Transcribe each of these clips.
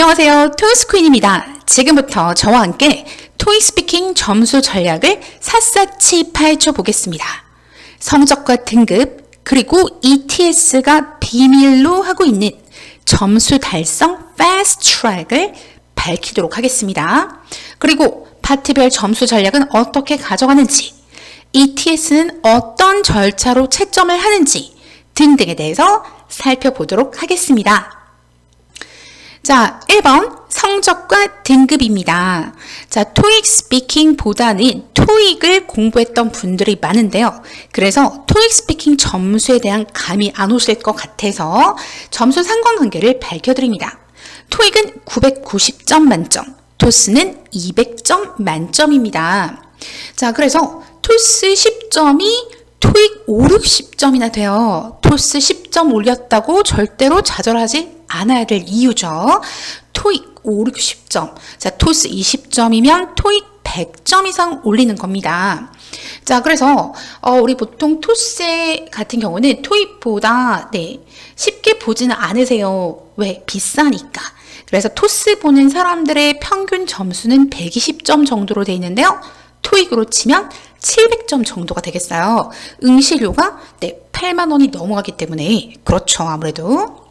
안녕하세요. 토익스퀸입니다. 지금부터 저와 함께 토익 스피킹 점수 전략을 샅샅이 파헤쳐 보겠습니다. 성적과 등급 그리고 ETS가 비밀로 하고 있는 점수 달성 패스트 트랙을 밝히도록 하겠습니다. 그리고 파트별 점수 전략은 어떻게 가져가는지, ETS는 어떤 절차로 채점을 하는지 등등에 대해서 살펴보도록 하겠습니다. 자, 1번 성적과 등급입니다. 자, 토익 스피킹보다는 토익을 공부했던 분들이 많은데요. 그래서 토익 스피킹 점수에 대한 감이 안 오실 것 같아서 점수 상관관계를 밝혀드립니다. 토익은 990점 만점, 토스는 200점 만점입니다. 자, 그래서 토스 10점이 토익 5, 60점이나 돼요. 토스 10점 올렸다고 절대로 좌절하지 않아야 될 이유죠. 토익 5, 60점. 자, 토스 20점이면 토익 100점 이상 올리는 겁니다. 자, 그래서 우리 보통 토스 같은 경우는 토익보다 쉽게 보지는 않으세요. 왜? 비싸니까. 그래서 토스 보는 사람들의 평균 점수는 120점 정도로 되어 있는데요. 토익으로 치면 700점 정도가 되겠어요. 응시료가 8만 원이 넘어가기 때문에 그렇죠, 아무래도.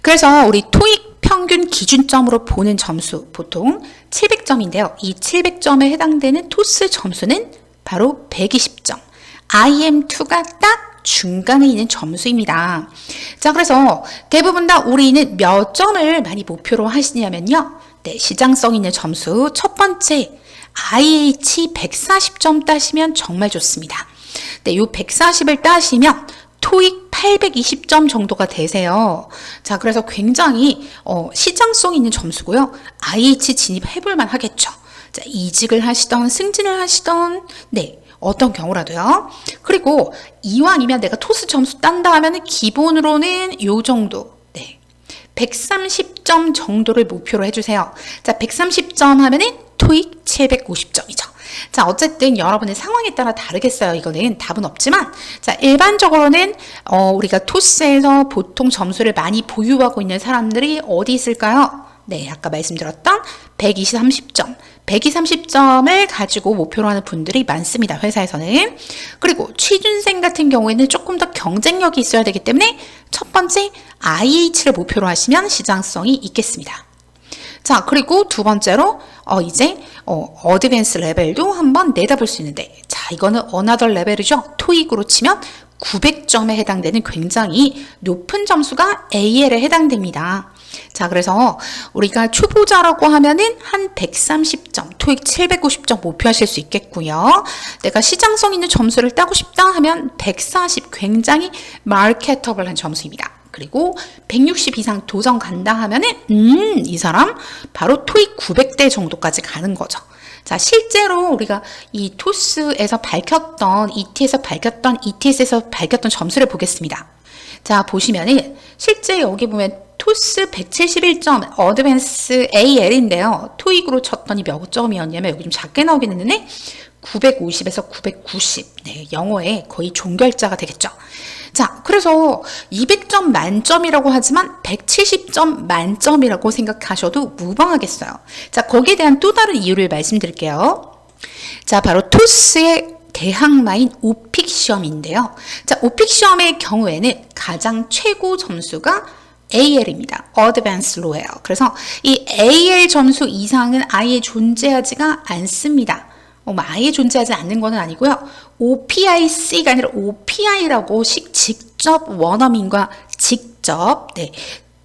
그래서 우리 토익 평균 기준점으로 보는 점수 보통 700점인데요. 이 700점에 해당되는 토스 점수는 바로 120점. IM2가 딱 중간에 있는 점수입니다. 자, 그래서 대부분 다 우리는 몇 점을 많이 목표로 하시냐면요. 시장성 있는 점수. 첫 번째, IH 140점 따시면 정말 좋습니다. 이 140을 따시면 토익 820점 정도가 되세요. 자, 그래서 굉장히 시장성 있는 점수고요. IH 진입해볼만 하겠죠. 자, 이직을 하시던 승진을 하시던 어떤 경우라도요. 그리고 이왕이면 내가 토스 점수 딴다 하면 기본으로는 요 정도 130점 정도를 목표로 해주세요. 자, 130점 하면은 토익 750점이죠. 자, 어쨌든 여러분의 상황에 따라 다르겠어요. 이거는 답은 없지만, 자, 일반적으로는 우리가 토스에서 보통 점수를 많이 보유하고 있는 사람들이 어디 있을까요? 아까 말씀드렸던 130점. 130점을 가지고 목표로 하는 분들이 많습니다. 회사에서는. 그리고 취준생 같은 경우에는 조금 더 경쟁력이 있어야 되기 때문에 첫 번째 IH를 목표로 하시면 시장성이 있겠습니다. 자, 그리고 두 번째로 이제 어드밴스 레벨도 한번 내다볼 수 있는데, 자, 이거는 어나더 레벨이죠. 토익으로 치면 900점에 해당되는 굉장히 높은 점수가 AL에 해당됩니다. 자, 그래서 우리가 초보자라고 하면은 한 130점, 토익 750점 목표하실 수 있겠고요. 내가 시장성 있는 점수를 따고 싶다 하면 140, 굉장히 마케터블한 점수입니다. 그리고 160 이상 도전 간다 하면은 이 사람 바로 토익 900대 정도까지 가는 거죠. 자, 실제로 우리가 이 토스에서 밝혔던 ETS에서 밝혔던 점수를 보겠습니다. 자, 보시면은 실제 여기 보면 토스 171점 어드밴스 AL인데요. 토익으로 쳤더니 몇 점이었냐면 여기 좀 작게 나오긴 했는데 950에서 990. 영어의 거의 종결자가 되겠죠. 자, 그래서 200점 만점이라고 하지만 170점 만점이라고 생각하셔도 무방하겠어요. 자, 거기에 대한 또 다른 이유를 말씀드릴게요. 자, 바로 토스의 대항마인 오픽 시험인데요. 자, 오픽 시험의 경우에는 가장 최고 점수가 AL입니다. Advanced Low예요. 그래서 이 AL 점수 이상은 아예 존재하지가 않습니다. 아예 존재하지 않는 건 아니고요. OPIC가 아니라 OPI라고 직접 원어민과 직접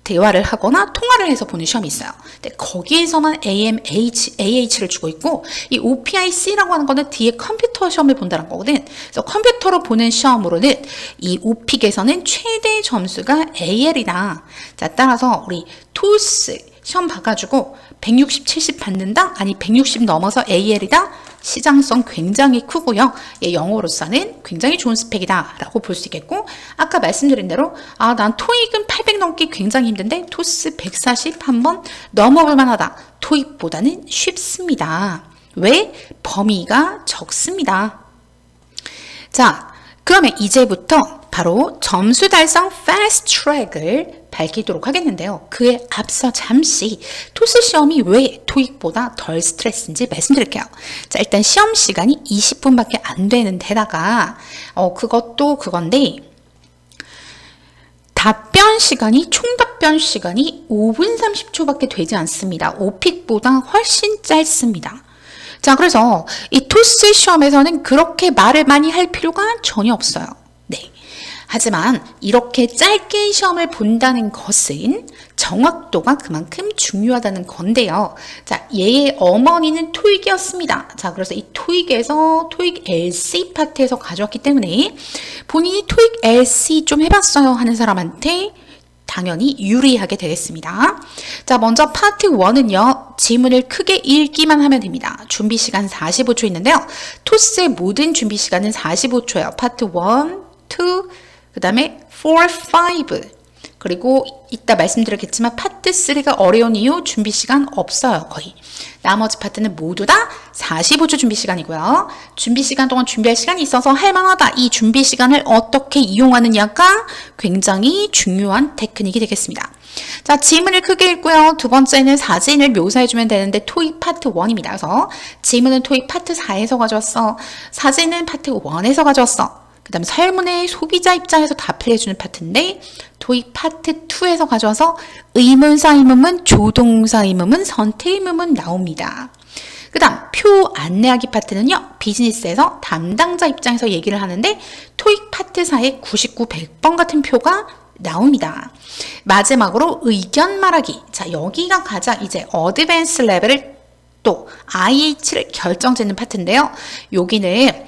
대화를 하거나 통화를 해서 보는 시험이 있어요. 거기에서만 AH를 주고 있고, 이 OPIC라고 하는 거는 뒤에 컴퓨터 시험을 본다는 거거든. 그래서 컴퓨터로 보는 시험으로는 이 오픽에서는 최대 점수가 AL이다. 자, 따라서 우리 토스 시험 봐가지고 160, 70 받는다? 아니 160 넘어서 AL이다? 시장성 굉장히 크고요. 영어로서는 굉장히 좋은 스펙이다 라고 볼 수 있겠고, 아까 말씀드린 대로 난 토익은 800 넘기 굉장히 힘든데 토스 140 한번 넘어볼 만하다. 토익보다는 쉽습니다. 왜? 범위가 적습니다. 자, 그러면 이제부터 바로 점수 달성 패스트 트랙을 밝히도록 하겠는데요. 그에 앞서 잠시 토스 시험이 왜 토익보다 덜 스트레스인지 말씀드릴게요. 자, 일단 시험 시간이 20분밖에 안 되는 데다가 그것도 그건데 총답변 시간이 5분 30초밖에 되지 않습니다. 오픽보다 훨씬 짧습니다. 자, 그래서 이 토스 시험에서는 그렇게 말을 많이 할 필요가 전혀 없어요. 네. 하지만 이렇게 짧게 시험을 본다는 것은 정확도가 그만큼 중요하다는 건데요. 자, 얘의 어머니는 토익이었습니다. 자, 그래서 이 토익에서 토익 LC 파트에서 가져왔기 때문에 본인이 토익 LC 좀 해봤어요 하는 사람한테 당연히 유리하게 되겠습니다. 자, 먼저 파트 1은요. 지문을 크게 읽기만 하면 됩니다. 준비 시간 45초 있는데요. 토스의 모든 준비 시간은 45초예요. 파트 1, 2, 그 다음에 4, 5 그리고 이따 말씀드렸겠지만 파트 3가 어려운 이유 준비 시간 없어요. 거의. 나머지 파트는 모두 다 45초 준비 시간이고요. 준비 시간 동안 준비할 시간이 있어서 할만하다. 이 준비 시간을 어떻게 이용하느냐가 굉장히 중요한 테크닉이 되겠습니다. 자, 지문을 크게 읽고요. 두 번째는 사진을 묘사해주면 되는데 토익 파트 1입니다. 그래서 지문은 토익 파트 4에서 가져왔어. 사진은 파트 1에서 가져왔어. 그 다음 설문의 소비자 입장에서 답을 해주는 파트인데 토익 파트 2에서 가져와서 의문사 의문문, 조동사 의문문, 선택 의문문 나옵니다. 그 다음 표 안내하기 파트는요. 비즈니스에서 담당자 입장에서 얘기를 하는데 토익 파트 4에 99, 100번 같은 표가 나옵니다. 마지막으로 의견 말하기. 자, 여기가 가장 이제 어드밴스 레벨을 또 IH를 결정짓는 파트인데요. 여기는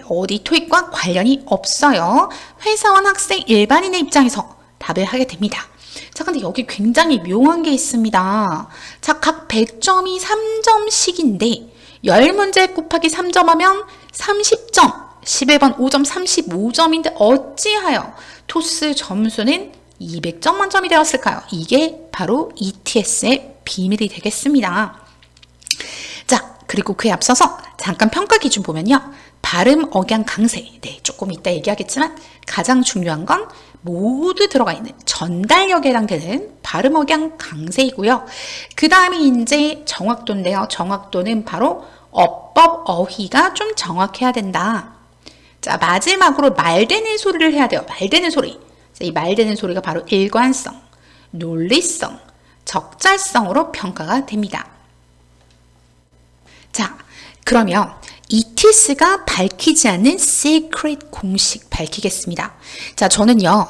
어디 토익과 관련이 없어요. 회사원, 학생, 일반인의 입장에서 답을 하게 됩니다. 자, 근데 여기 굉장히 묘한 게 있습니다. 자, 각 100점이 3점씩인데 10문제 곱하기 3점 하면 30점, 11번 5점 35점인데 어찌하여 토스 점수는 200점 만점이 되었을까요? 이게 바로 ETS의 비밀이 되겠습니다. 자, 그리고 그에 앞서서 잠깐 평가 기준 보면요. 발음, 억양, 강세. 네, 조금 이따 얘기하겠지만 가장 중요한 건 모두 들어가 있는 전달력에 해당되는 발음, 억양, 강세이고요. 그 다음에 이제 정확도인데요. 정확도는 바로 어법, 어휘가 좀 정확해야 된다. 자, 마지막으로 말되는 소리를 해야 돼요. 말되는 소리. 자, 이 말되는 소리가 바로 일관성, 논리성, 적절성으로 평가가 됩니다. 자, 그러면 ETS가 밝히지 않는 secret 공식 밝히겠습니다. 자, 저는요,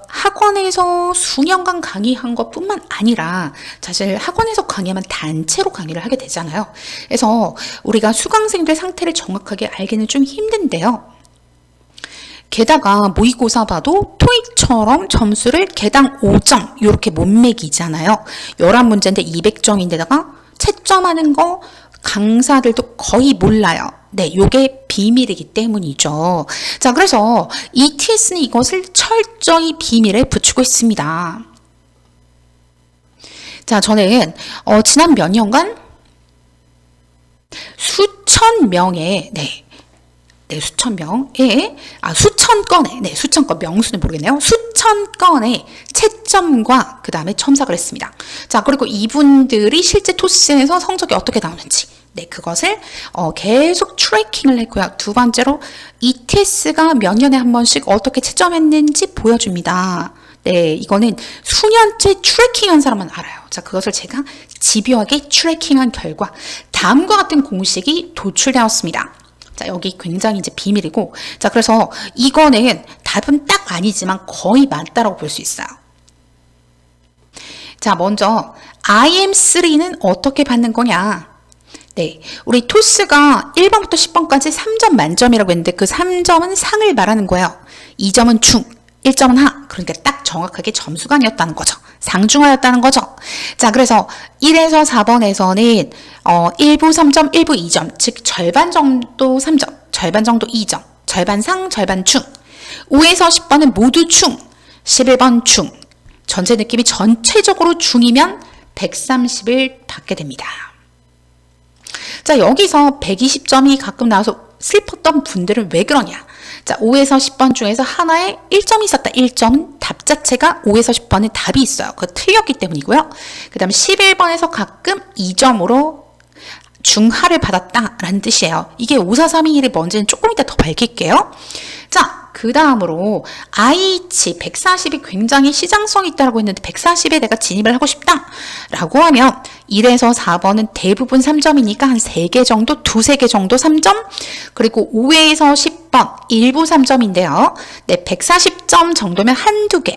학원에서 수년간 강의한 것뿐만 아니라 사실 학원에서 강의하면 단체로 강의를 하게 되잖아요. 그래서 우리가 수강생들 상태를 정확하게 알기는 좀 힘든데요. 게다가 모의고사 봐도 토익처럼 점수를 개당 5점 이렇게 못 매기잖아요. 11문제인데 200점인데다가 채점하는 거 강사들도 거의 몰라요. 네, 요게 비밀이기 때문이죠. 자, 그래서 ETS는 이것을 철저히 비밀에 붙이고 있습니다. 자, 저는 지난 몇 년간 수천 명의 수천 건 명수는 모르겠네요. 수천 건의 채점과 그 다음에 첨삭을 했습니다. 자, 그리고 이분들이 실제 토스에서 성적이 어떻게 나오는지, 그것을 계속 트래킹을 했고요. 두 번째로 ETS가 몇 년에 한 번씩 어떻게 채점했는지 보여줍니다. 네, 이거는 수년째 트래킹한 사람만 알아요. 자, 그것을 제가 집요하게 트래킹한 결과 다음과 같은 공식이 도출되었습니다. 자, 여기 굉장히 이제 비밀이고, 자, 그래서 이거는 답은 딱 아니지만 거의 맞다라고 볼 수 있어요. 자, 먼저 IM3는 어떻게 받는 거냐? 네, 우리 토스가 1번부터 10번까지 3점 만점이라고 했는데 그 3점은 상을 말하는 거예요. 2점은 중, 1점은 하. 그러니까 딱 정확하게 점수가 아니었다는 거죠. 상중하였다는 거죠. 자, 그래서 1에서 4번에서는 1부 3점, 1부 2점, 즉 절반 정도 3점, 절반 정도 2점, 절반 상, 절반 중. 5에서 10번은 모두 중, 11번 중. 전체 느낌이 전체적으로 중이면 130을 받게 됩니다. 자, 여기서 120점이 가끔 나와서 슬펐던 분들은 왜 그러냐? 자, 5에서 10번 중에서 하나에 1점이 있었다. 1점은 답 자체가 5에서 10번은 답이 있어요. 그거 틀렸기 때문이고요. 그 다음에 11번에서 가끔 2점으로 중하를 받았다라는 뜻이에요. 이게 5432를 뭔지는 조금 이따 더 밝힐게요. 자, 그 다음으로 IH 140이 굉장히 시장성이 있다고 했는데 140에 내가 진입을 하고 싶다라고 하면 1에서 4번은 대부분 3점이니까 한 3개 정도, 2-3개 정도 3점, 그리고 5에서 10번 일부 3점인데요. 네, 140점 정도면 한두 개.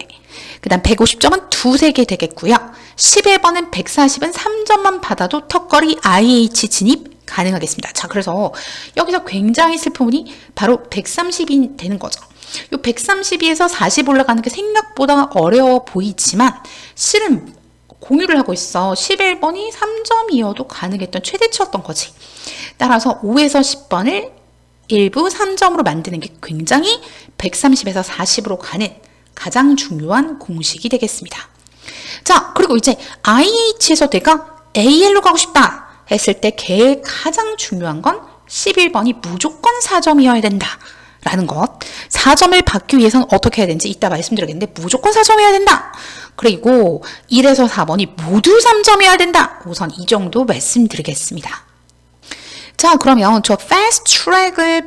그 다음 150점은 2-3개 되겠고요. 11번은 140은 3점만 받아도 턱걸이 IH 진입 가능하겠습니다. 자, 그래서 여기서 굉장히 슬픈 분이 바로 130이 되는 거죠. 이 132에서 40 올라가는 게 생각보다 어려워 보이지만 실은 공유를 하고 있어. 11번이 3점이어도 가능했던 최대치였던 거지. 따라서 5에서 10번을 일부 3점으로 만드는 게 굉장히 130에서 40으로 가는 가장 중요한 공식이 되겠습니다. 자, 그리고 이제 IH에서 내가 AL로 가고 싶다 했을 때 걔의 가장 중요한 건 11번이 무조건 4점이어야 된다 라는 것. 4점을 받기 위해서는 어떻게 해야 되는지 이따 말씀드리겠는데 무조건 4점이어야 된다. 그리고 1에서 4번이 모두 3점이어야 된다. 우선 이 정도 말씀드리겠습니다. 자, 그러면 저 패스트 트랙을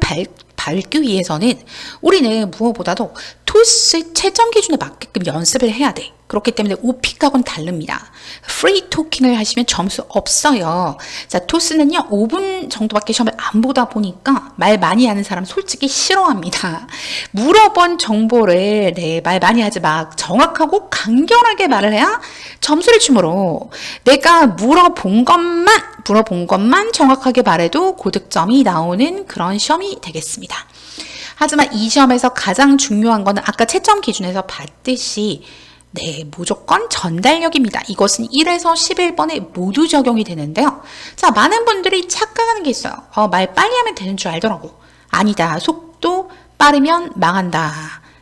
밟기 위해서는 우리는 무엇보다도 토스 채점 기준에 맞게끔 연습을 해야 돼. 그렇기 때문에 오픽하고는 다릅니다. 프리 토킹을 하시면 점수 없어요. 자, 토스는요 5분 정도밖에 시험을 안 보다 보니까 말 많이 하는 사람 솔직히 싫어합니다. 물어본 정보를 말 많이 하지 마. 정확하고 간결하게 말을 해야 점수를 주므로 내가 물어본 것만 정확하게 말해도 고득점이 나오는 그런 시험이 되겠습니다. 하지만 이 시험에서 가장 중요한 거는 아까 채점 기준에서 봤듯이 네, 무조건 전달력입니다. 이것은 1에서 11번에 모두 적용이 되는데요. 자, 많은 분들이 착각하는 게 있어요. 말 빨리 하면 되는 줄 알더라고. 아니다. 속도 빠르면 망한다.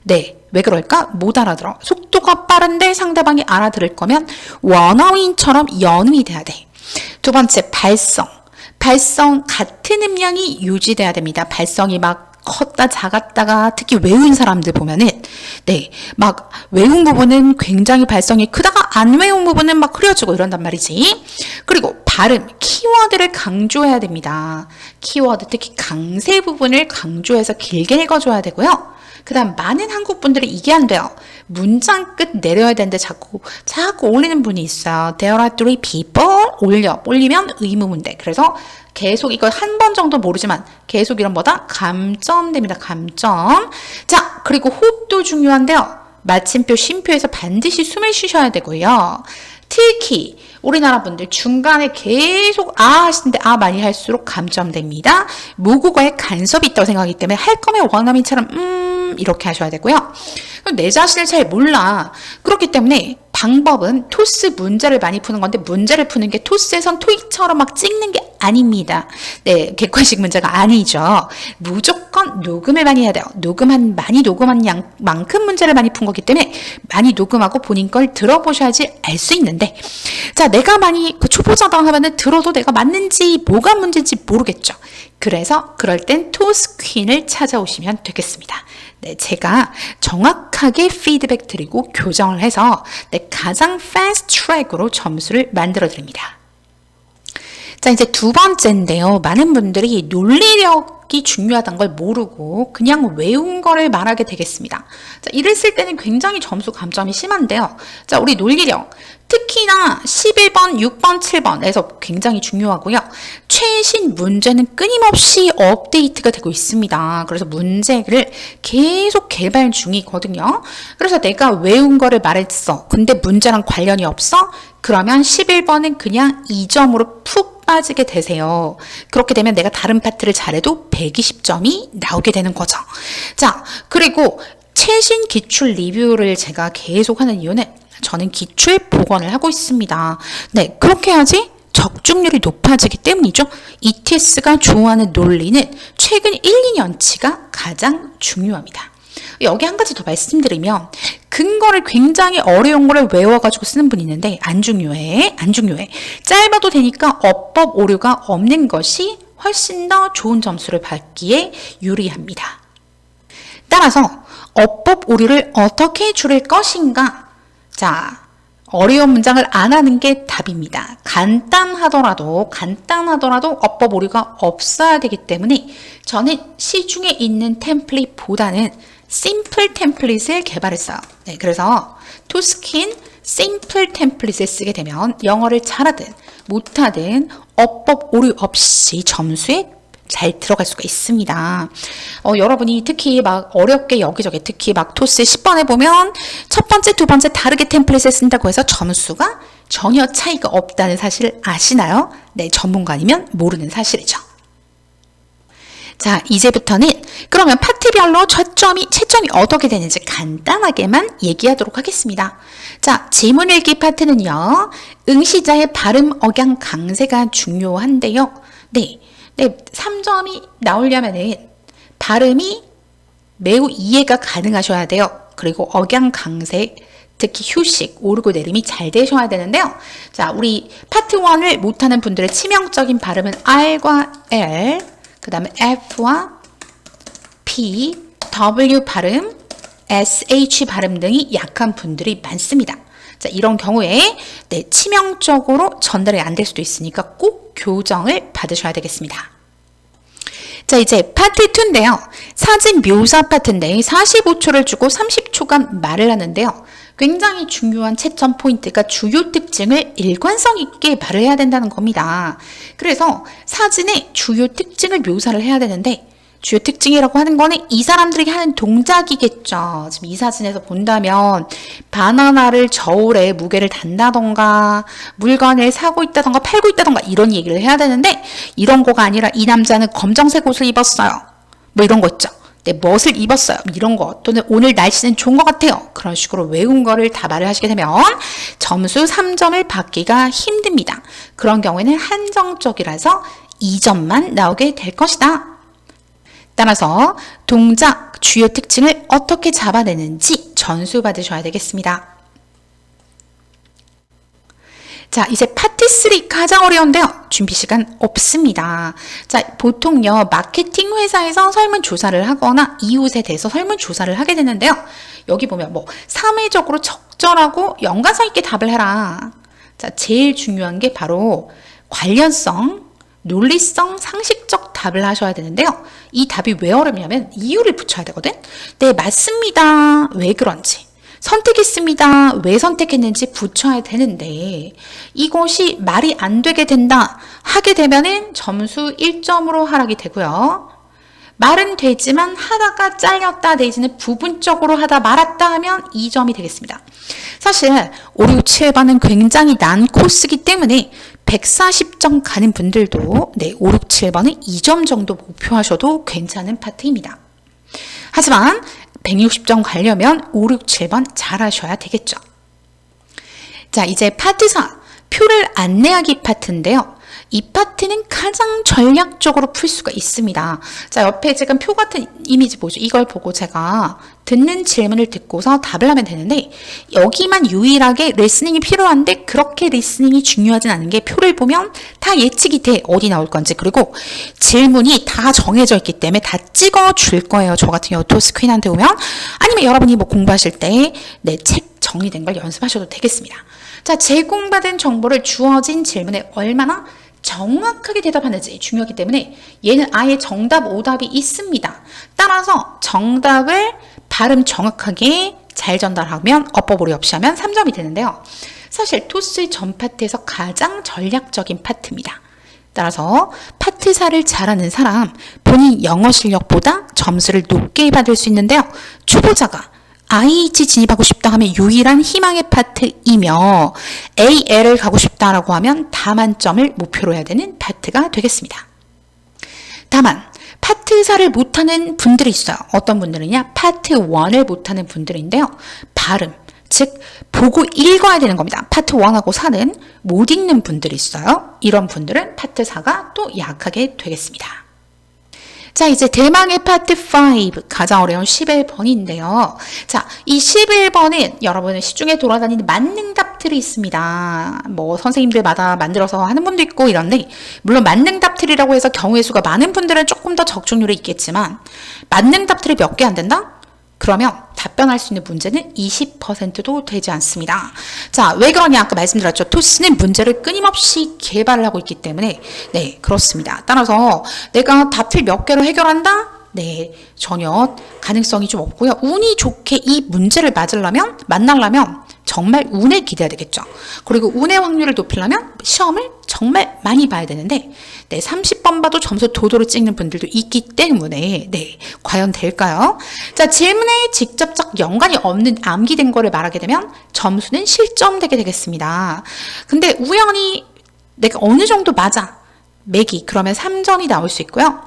네, 왜 그럴까? 못 알아들어. 속도가 빠른데 상대방이 알아들을 거면 원어민처럼 연음이 돼야 돼. 두 번째, 발성 같은 음량이 유지돼야 됩니다. 발성이 막 컸다 작았다가 특히 외운 사람들 보면은 네, 막 외운 부분은 굉장히 발성이 크다가 안 외운 부분은 막 흐려지고 이런단 말이지. 그리고 발음, 키워드를 강조해야 됩니다. 키워드, 특히 강세 부분을 강조해서 길게 읽어줘야 되고요. 그 다음 많은 한국 분들이 이게 안 돼요. 문장 끝 내려야 되는데 자꾸 올리는 분이 있어요. There are 3 people. 올리면 의무문대. 그래서 계속 이거 한 번 정도 모르지만 계속 이런 뭐다? 감점됩니다. 감점. 자, 그리고 호흡도 중요한데요. 마침표, 쉼표에서 반드시 숨을 쉬셔야 되고요. 특히 우리나라 분들 중간에 계속 하시는데 많이 할수록 감점됩니다. 모국어에 간섭이 있다고 생각하기 때문에 할 거면 원어민처럼 이렇게 하셔야 되고요. 내 자신을 잘 몰라. 그렇기 때문에 방법은 토스 문제를 많이 푸는 건데 문제를 푸는 게 토스에선 토익처럼 막 찍는 게 아닙니다. 네, 객관식 문제가 아니죠. 무조건 녹음을 많이 해야 돼요. 많이 녹음한 만큼 문제를 많이 푼 거기 때문에 많이 녹음하고 본인 걸 들어보셔야지 알 수 있는데 자, 내가 많이 초보자다 하면은 들어도 내가 맞는지 뭐가 문제인지 모르겠죠. 그래서 그럴 땐 토스 퀸을 찾아오시면 되겠습니다. 네, 제가 정확하게 피드백 드리고 교정을 해서 가장 패스트 트랙으로 점수를 만들어 드립니다. 자, 이제 두 번째인데요. 많은 분들이 논리력이 중요하다는 걸 모르고 그냥 외운 거를 말하게 되겠습니다. 자, 이랬을 때는 굉장히 점수 감점이 심한데요. 자, 우리 논리력. 특히나 11번, 6번, 7번에서 굉장히 중요하고요. 최신 문제는 끊임없이 업데이트가 되고 있습니다. 그래서 문제를 계속 개발 중이거든요. 그래서 내가 외운 거를 말했어. 근데 문제랑 관련이 없어? 그러면 11번은 그냥 2점으로 푹 빠지게 되세요. 그렇게 되면 내가 다른 파트를 잘해도 120점이 나오게 되는 거죠. 자, 그리고 최신 기출 리뷰를 제가 계속 하는 이유는 저는 기출 복원을 하고 있습니다. 네, 그렇게 해야지 적중률이 높아지기 때문이죠. ETS가 좋아하는 논리는 최근 1, 2년치가 가장 중요합니다. 여기 한 가지 더 말씀드리면 근거를 굉장히 어려운 거를 외워가지고 쓰는 분이 있는데 안 중요해. 짧아도 되니까 어법 오류가 없는 것이 훨씬 더 좋은 점수를 받기에 유리합니다. 따라서 어법 오류를 어떻게 줄일 것인가? 자, 어려운 문장을 안 하는 게 답입니다. 간단하더라도 어법 오류가 없어야 되기 때문에 저는 시중에 있는 템플릿보다는 심플 템플릿을 개발했어요. 네, 그래서 토스킨 심플 템플릿을 쓰게 되면 영어를 잘하든 못하든 어법 오류 없이 점수에 잘 들어갈 수가 있습니다. 여러분이 특히 막 어렵게 여기저기 특히 막 토스 10번 해보면 첫 번째, 두 번째 다르게 템플릿을 쓴다고 해서 점수가 전혀 차이가 없다는 사실을 아시나요? 네, 전문가 아니면 모르는 사실이죠. 자, 이제부터는 그러면 파트별로 채점이 어떻게 되는지 간단하게만 얘기하도록 하겠습니다. 자, 지문 읽기 파트는요. 응시자의 발음, 억양, 강세가 중요한데요. 네, 3점이 나오려면은 발음이 매우 이해가 가능하셔야 돼요. 그리고 억양, 강세, 특히 휴식, 오르고 내림이 잘 되셔야 되는데요. 자, 우리 파트 1을 못하는 분들의 치명적인 발음은 R과 L, 그 다음에 F와 P, W 발음, SH 발음 등이 약한 분들이 많습니다. 자, 이런 경우에 치명적으로 전달이 안 될 수도 있으니까 꼭 교정을 받으셔야 되겠습니다. 자, 이제 파트 2인데요. 사진 묘사 파트인데 45초를 주고 30초간 말을 하는데요. 굉장히 중요한 채점 포인트가 주요 특징을 일관성 있게 말을 해야 된다는 겁니다. 그래서 사진의 주요 특징을 묘사를 해야 되는데 주요 특징이라고 하는 거는 이 사람들이 하는 동작이겠죠. 지금 이 사진에서 본다면 바나나를 저울에 무게를 단다던가 물건을 사고 있다던가 팔고 있다던가 이런 얘기를 해야 되는데 이런 거가 아니라 이 남자는 검정색 옷을 입었어요. 뭐 이런 거 있죠. 네, 멋을 입었어요. 이런 거 또는 오늘 날씨는 좋은 것 같아요. 그런 식으로 외운 거를 다 말을 하시게 되면 점수 3점을 받기가 힘듭니다. 그런 경우에는 한정적이라서 2점만 나오게 될 것이다. 따라서 동작, 주요 특징을 어떻게 잡아내는지 전수 받으셔야 되겠습니다. 자, 이제 파트 3 가장 어려운데요. 준비 시간 없습니다. 자, 보통요, 마케팅 회사에서 설문조사를 하거나 이웃에 대해서 설문조사를 하게 되는데요. 여기 보면 뭐, 사회적으로 적절하고 연관성 있게 답을 해라. 자, 제일 중요한 게 바로 관련성, 논리성, 상식적 답을 하셔야 되는데요. 이 답이 왜 어렵냐면 이유를 붙여야 되거든. 네, 맞습니다. 왜 그런지. 선택했습니다. 왜 선택했는지 붙여야 되는데 이것이 말이 안 되게 된다 하게 되면은 점수 1점으로 하락이 되고요. 말은 되지만 하다가 잘렸다 내지는 부분적으로 하다 말았다 하면 2점이 되겠습니다. 사실 5, 6, 7번은 굉장히 난 코스기 때문에 140점 가는 분들도 5, 6, 7번은 2점 정도 목표하셔도 괜찮은 파트입니다. 하지만 160점 가려면 5, 6, 7번 잘 하셔야 되겠죠. 자, 이제 파트 4, 표를 안내하기 파트인데요. 이 파트는 가장 전략적으로 풀 수가 있습니다. 자, 옆에 지금 표 같은 이미지 보죠. 이걸 보고 제가 듣는 질문을 듣고서 답을 하면 되는데 여기만 유일하게 리스닝이 필요한데 그렇게 리스닝이 중요하진 않은 게 표를 보면 다 예측이 돼. 어디 나올 건지. 그리고 질문이 다 정해져 있기 때문에 다 찍어줄 거예요. 저 같은 경우 토스퀸한테 오면 아니면 여러분이 뭐 공부하실 때 내 책 정리된 걸 연습하셔도 되겠습니다. 자, 제공받은 정보를 주어진 질문에 얼마나 정확하게 대답하는지 중요하기 때문에 얘는 아예 정답, 오답이 있습니다. 따라서 정답을 발음 정확하게 잘 전달하면 어법 오류 없이 하면 3점이 되는데요. 사실 토스 전 파트에서 가장 전략적인 파트입니다. 따라서 파트 4를 잘하는 사람 본인 영어 실력보다 점수를 높게 받을 수 있는데요. 초보자가 IH 진입하고 싶다 하면 유일한 희망의 파트이며 AL을 가고 싶다라고 하면 다만점을 목표로 해야 되는 파트가 되겠습니다. 다만 파트 4를 못하는 분들이 있어요. 어떤 분들은요. 파트 1을 못하는 분들인데요. 발음, 즉 보고 읽어야 되는 겁니다. 파트 1하고 4는 못 읽는 분들이 있어요. 이런 분들은 파트 4가 또 약하게 되겠습니다. 자, 이제 대망의 파트 5, 가장 어려운 11번인데요. 자, 이 11번은 여러분의 시중에 돌아다니는 만능답들이 있습니다. 뭐 선생님들마다 만들어서 하는 분도 있고 이런데 물론 만능답들이라고 해서 경우의 수가 많은 분들은 조금 더 적중률이 있겠지만 만능답들이 몇 개 안 된다? 그러면 답변할 수 있는 문제는 20%도 되지 않습니다. 자, 왜 그러냐? 아까 말씀드렸죠. 토스는 문제를 끊임없이 개발을 하고 있기 때문에 네, 그렇습니다. 따라서 내가 답을 몇 개로 해결한다? 네, 전혀 가능성이 좀 없고요. 운이 좋게 이 문제를 만나려면 정말 운에 기대야 되겠죠. 그리고 운의 확률을 높이려면 시험을 정말 많이 봐야 되는데 네, 30번 봐도 점수 도도로 찍는 분들도 있기 때문에 네, 과연 될까요? 자, 질문에 직접적 연관이 없는 암기된 거를 말하게 되면 점수는 실점되게 되겠습니다. 근데 우연히 내가 어느 정도 맞아 매기 그러면 3점이 나올 수 있고요.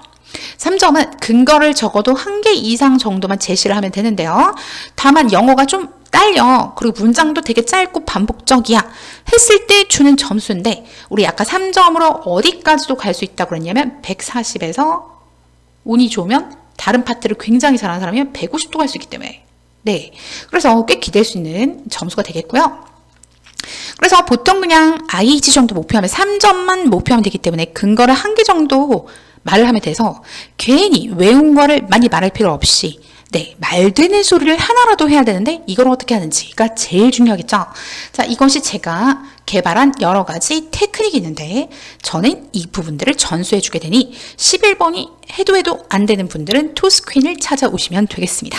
3점은 근거를 적어도 1개 이상 정도만 제시를 하면 되는데요. 다만 영어가 좀 딸려. 그리고 문장도 되게 짧고 반복적이야. 했을 때 주는 점수인데 우리 아까 3점으로 어디까지도 갈 수 있다고 그랬냐면 140에서 운이 좋으면 다른 파트를 굉장히 잘하는 사람이면 150도 갈 수 있기 때문에 네, 그래서 꽤 기댈 수 있는 점수가 되겠고요. 그래서 보통 그냥 IH 정도 목표하면 3점만 목표하면 되기 때문에 근거를 1개 정도 말을 하면 돼서 괜히 외운 거를 많이 말할 필요 없이 네, 말 되는 소리를 하나라도 해야 되는데 이걸 어떻게 하는지가 제일 중요하겠죠. 자, 이것이 제가 개발한 여러 가지 테크닉이 있는데 저는 이 부분들을 전수해 주게 되니 11번이 해도 안 되는 분들은 토스퀸을 찾아오시면 되겠습니다.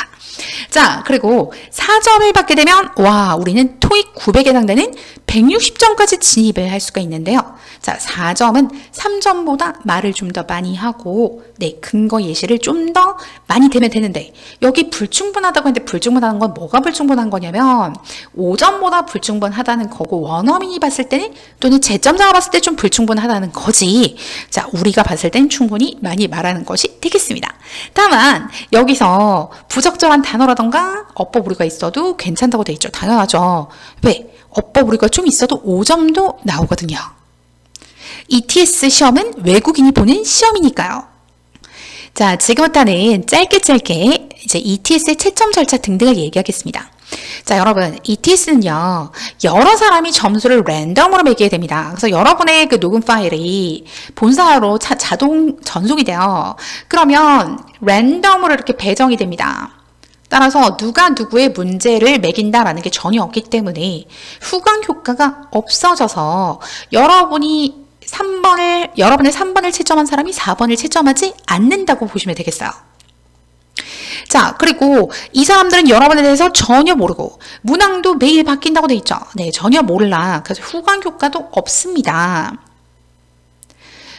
자, 그리고 4점을 받게 되면 와, 우리는 토익 900에 해당되는 160점까지 진입을 할 수가 있는데요. 자, 4점은 3점보다 말을 좀 더 많이 하고 네, 근거 예시를 좀 더 많이 대면 되는데 여기 불충분하다고 했는데 불충분한 건 뭐가 불충분한 거냐면 5점보다 불충분하다는 거고 원어민이 봤을 때는 또는 채점자가 봤을 때 좀 불충분하다는 거지. 자, 우리가 봤을 땐 충분히 많이 말하는 것이 되겠습니다. 다만 여기서 부적절한 단어라던가 어법 오류가 있어도 괜찮다고 돼 있죠. 당연하죠. 왜? 어법 오류가 좀 있어도 5점도 나오거든요. ETS 시험은 외국인이 보는 시험이니까요. 자, 지금부터는 짧게 이제 ETS의 채점 절차 등등을 얘기하겠습니다. 자, 여러분, ETS는요, 여러 사람이 점수를 랜덤으로 매기게 됩니다. 그래서 여러분의 그 녹음 파일이 본사로 자동 전송이 돼요. 그러면 랜덤으로 이렇게 배정이 됩니다. 따라서 누가 누구의 문제를 매긴다라는 게 전혀 없기 때문에 후광 효과가 없어져서 여러분의 3번을 채점한 사람이 4번을 채점하지 않는다고 보시면 되겠어요. 자, 그리고 이 사람들은 여러분에 대해서 전혀 모르고 문항도 매일 바뀐다고 돼 있죠. 네, 전혀 몰라. 그래서 후광 효과도 없습니다.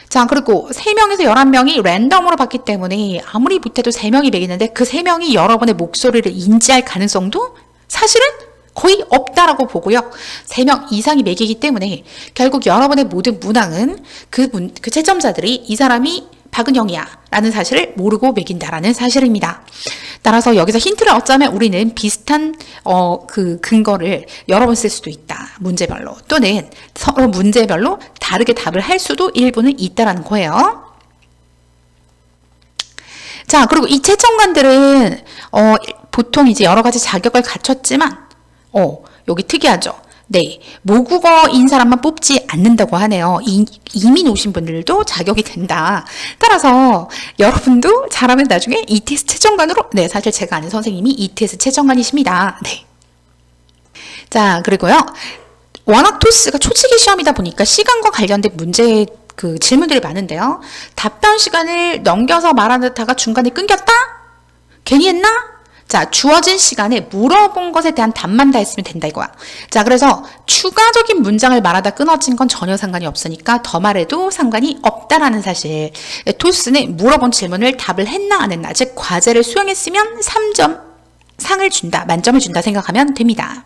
자, 그리고 3명에서 11명이 랜덤으로 봤기 때문에 아무리 못해도 3명이 매기는데 그 3명이 여러분의 목소리를 인지할 가능성도 사실은 거의 없다라고 보고요. 3명 이상이 매기기 때문에 결국 여러분의 모든 문항은 그 채점자들이 이 사람이 박은영이야 라는 사실을 모르고 매긴다라는 사실입니다. 따라서 여기서 힌트를 얻자면 우리는 비슷한 그 근거를 여러 번 쓸 수도 있다. 문제별로. 또는 서로 문제별로 다르게 답을 할 수도 일부는 있다라는 거예요. 자, 그리고 이 채점관들은 보통 이제 여러 가지 자격을 갖췄지만 여기 특이하죠. 네, 모국어인 사람만 뽑지 않는다고 하네요. 이민 오신 분들도 자격이 된다. 따라서 여러분도 잘하면 나중에 ETS 채점관으로, 네, 사실 제가 아는 선생님이 ETS 채점관이십니다. 네. 자, 그리고요. 워낙 토스가 초치기 시험이다 보니까 시간과 관련된 문제 질문들이 많은데요. 답변 시간을 넘겨서 말하는 듯하가 중간에 끊겼다? 괜히 했나? 자, 주어진 시간에 물어본 것에 대한 답만 다 했으면 된다 이거야. 자, 그래서 추가적인 문장을 말하다 끊어진 건 전혀 상관이 없으니까 더 말해도 상관이 없다라는 사실. 토스는 물어본 질문을 답을 했나 안 했나, 즉 과제를 수행했으면 3점 상을 준다, 만점을 준다 생각하면 됩니다.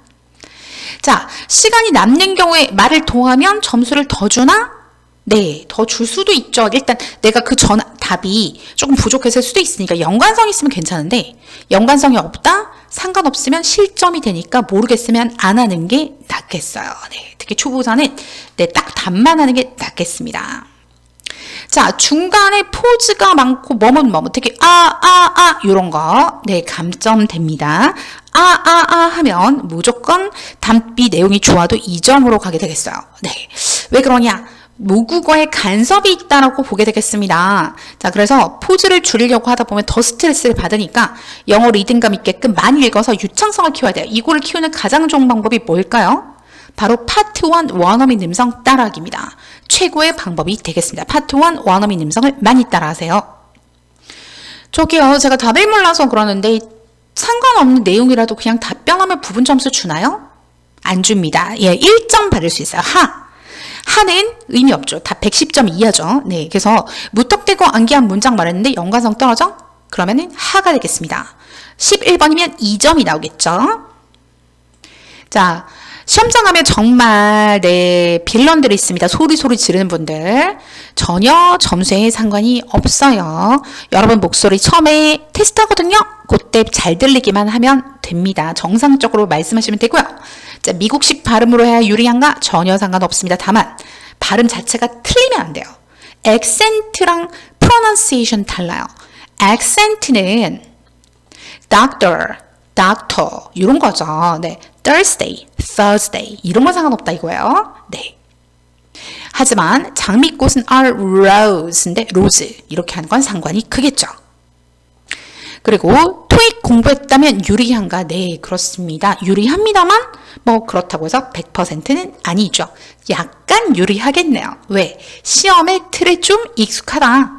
자, 시간이 남는 경우에 말을 더하면 점수를 더 주나? 네, 더 줄 수도 있죠. 일단 내가 그 전 답이 조금 부족했을 수도 있으니까 연관성이 있으면 괜찮은데 연관성이 없다? 상관없으면 실점이 되니까 모르겠으면 안 하는 게 낫겠어요. 네, 특히 초보자는 네, 딱 답만 하는 게 낫겠습니다. 자, 중간에 포즈가 많고 뭐뭐 특히 이런 거 네, 감점됩니다. 하면 무조건 답비 내용이 좋아도 2점으로 가게 되겠어요. 네, 왜 그러냐? 모국어에 간섭이 있다라고 보게 되겠습니다. 자, 그래서 포즈를 줄이려고 하다 보면 더 스트레스를 받으니까 영어 리듬감 있게끔 많이 읽어서 유창성을 키워야 돼요. 이거를 키우는 가장 좋은 방법이 뭘까요? 바로 파트 1 원어민 음성 따라하기입니다. 최고의 방법이 되겠습니다. 파트 1 원어민 음성을 많이 따라하세요. 저기요, 제가 답을 몰라서 그러는데 상관없는 내용이라도 그냥 답변하면 부분 점수 주나요? 안 줍니다. 예, 1점 받을 수 있어요. 하는 의미 없죠. 다 110점 이하죠. 네, 그래서 무턱대고 암기한 문장 말했는데 연관성 떨어져? 그러면은 하가 되겠습니다. 11번이면 2점이 나오겠죠. 자, 시험장 가면 정말 빌런들이 있습니다. 소리 지르는 분들. 전혀 점수에 상관이 없어요. 여러분 목소리 처음에 테스트하거든요. 그때 잘 들리기만 하면 됩니다. 정상적으로 말씀하시면 되고요. 자, 미국식 발음으로 해야 유리한가? 전혀 상관없습니다. 다만 발음 자체가 틀리면 안 돼요. 액센트랑 pronunciation 달라요. 액센트는 doctor 이런 거죠. 네, Thursday 이런 건 상관없다 이거예요. 네. 하지만 장미꽃은 are rose인데 rose 이렇게 하는 건 상관이 크겠죠. 그리고 토익 공부했다면 유리한가? 네, 그렇습니다. 유리합니다만 뭐 그렇다고 해서 100%는 아니죠. 약간 유리하겠네요. 왜? 시험의 틀에 좀 익숙하다.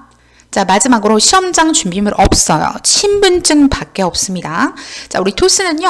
자, 마지막으로 시험장 준비물 없어요. 신분증밖에 없습니다. 자, 우리 토스는요.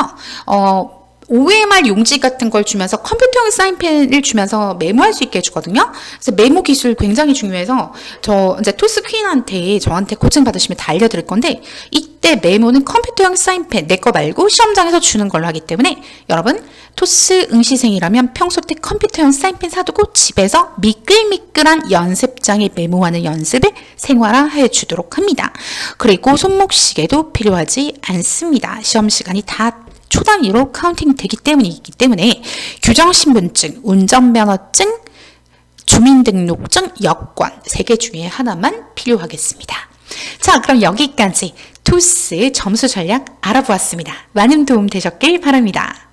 OMR 용지 같은 걸 주면서 컴퓨터용 사인펜을 주면서 메모할 수 있게 해주거든요. 그래서 메모 기술 굉장히 중요해서 저 이제 토스 퀸한테 저한테 코칭 받으시면 다 알려드릴 건데 이때 메모는 컴퓨터용 사인펜 내 거 말고 시험장에서 주는 걸로 하기 때문에 여러분 토스 응시생이라면 평소 때 컴퓨터용 사인펜 사두고 집에서 미끌미끌한 연습장에 메모하는 연습을 생활화해 주도록 합니다. 그리고 손목시계도 필요하지 않습니다. 시험 시간이 다 초단위로 카운팅 되기 때문에 규정신분증, 운전면허증, 주민등록증, 여권 3개 중에 하나만 필요하겠습니다. 자, 그럼 여기까지 토스 점수 전략 알아보았습니다. 많은 도움 되셨길 바랍니다.